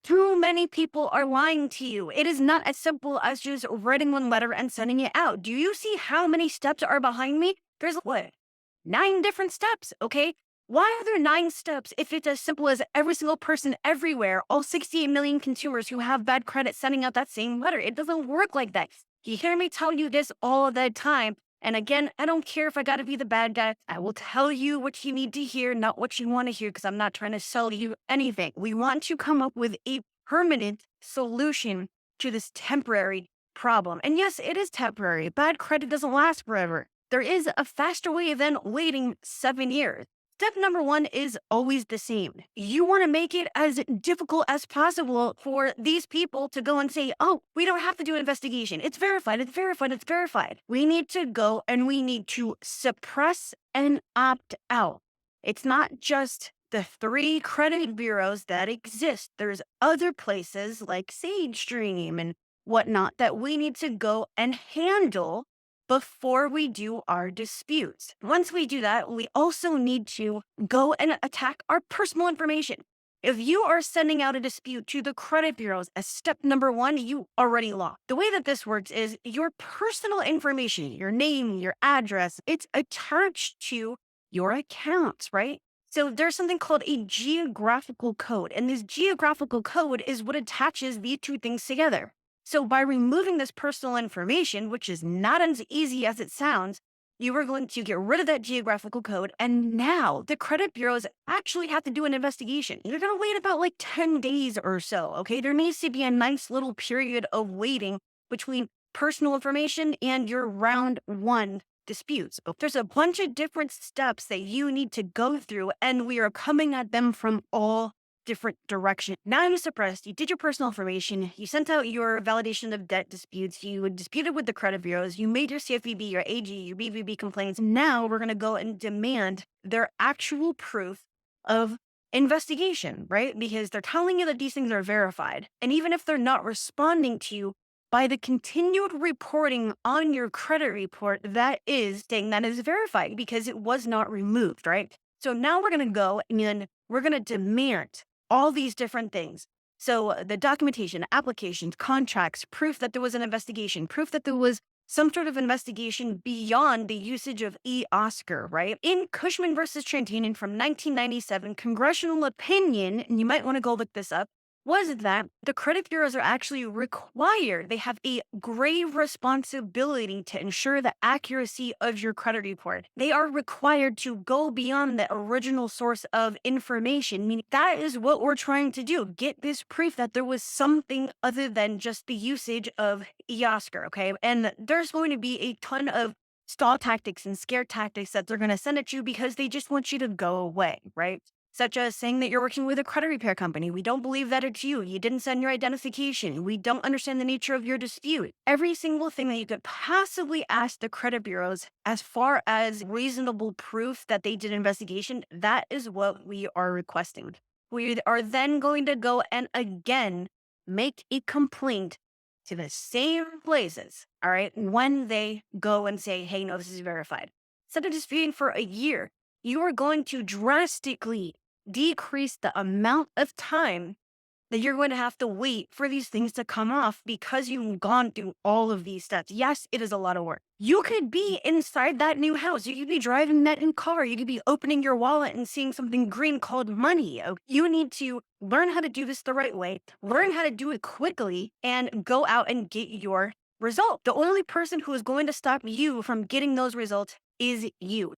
Too many people are lying to you. It is not as simple as just writing one letter and sending it out. Do you see how many steps are behind me? There's what? 9 different steps, okay? Why are there 9 steps if it's as simple as every single person everywhere, all 68 million consumers who have bad credit sending out that same letter? It doesn't work like that. You hear me tell you this all the time. And again, I don't care if I got to be the bad guy. I will tell you what you need to hear, not what you want to hear, because I'm not trying to sell you anything. We want to come up with a permanent solution to this temporary problem. And yes, it is temporary. Bad credit doesn't last forever. There is a faster way than waiting 7 years. Step number one is always the same. You want to make it as difficult as possible for these people to go and say, oh, we don't have to do an investigation. It's verified, it's verified, it's verified. We need to go and we need to suppress and opt out. It's not just the 3 credit bureaus that exist. There's other places like Sage Stream and whatnot that we need to go and handle before we do our disputes. Once we do that, we also need to go and attack our personal information. If you are sending out a dispute to the credit bureaus as step number 1, you already lost. The way that this works is your personal information, your name, your address, it's attached to your accounts, right? So there's something called a geographical code, and this geographical code is what attaches these 2 things together. So by removing this personal information, which is not as easy as it sounds, you are going to get rid of that geographical code. And now the credit bureaus actually have to do an investigation. You're going to wait about like 10 days or so. Okay. There needs to be a nice little period of waiting between personal information and your round 1 disputes. But there's a bunch of different steps that you need to go through, and we are coming at them from all different direction. Now you suppressed, you did your personal information, you sent out your validation of debt disputes, you disputed with the credit bureaus, you made your CFPB, your AG, your BBB complaints. Now we're going to go and demand their actual proof of investigation, right? Because they're telling you that these things are verified. And even if they're not responding to you, by the continued reporting on your credit report, that is saying that is verified because it was not removed, right? So now we're going to go and we're going to demand all these different things. So the documentation, applications, contracts, proof that there was an investigation, proof that there was some sort of investigation beyond the usage of e-Oscar, right? In Cushman versus Trantanian from 1997, congressional opinion, and you might want to go look this up, was that the credit bureaus are actually required. They have a grave responsibility to ensure the accuracy of your credit report. They are required to go beyond the original source of information. Meaning that is what we're trying to do. Get this proof that there was something other than just the usage of eOscar, okay? And there's going to be a ton of stall tactics and scare tactics that they're going to send at you because they just want you to go away, right? Such as saying that you're working with a credit repair company. We don't believe that it's you. You didn't send your identification. We don't understand the nature of your dispute. Every single thing that you could possibly ask the credit bureaus as far as reasonable proof that they did an investigation, that is what we are requesting. We are then going to go and again make a complaint to the same places, all right, when they go and say, hey, no, this is verified. Instead of disputing for a year, you are going to drastically decrease the amount of time that you're going to have to wait for these things to come off because you've gone through all of these steps. Yes, it is a lot of work. You could be inside that new house. You could be driving that new car. You could be opening your wallet and seeing something green called money. You need to learn how to do this the right way, learn how to do it quickly, and go out and get your result. The only person who is going to stop you from getting those results is you.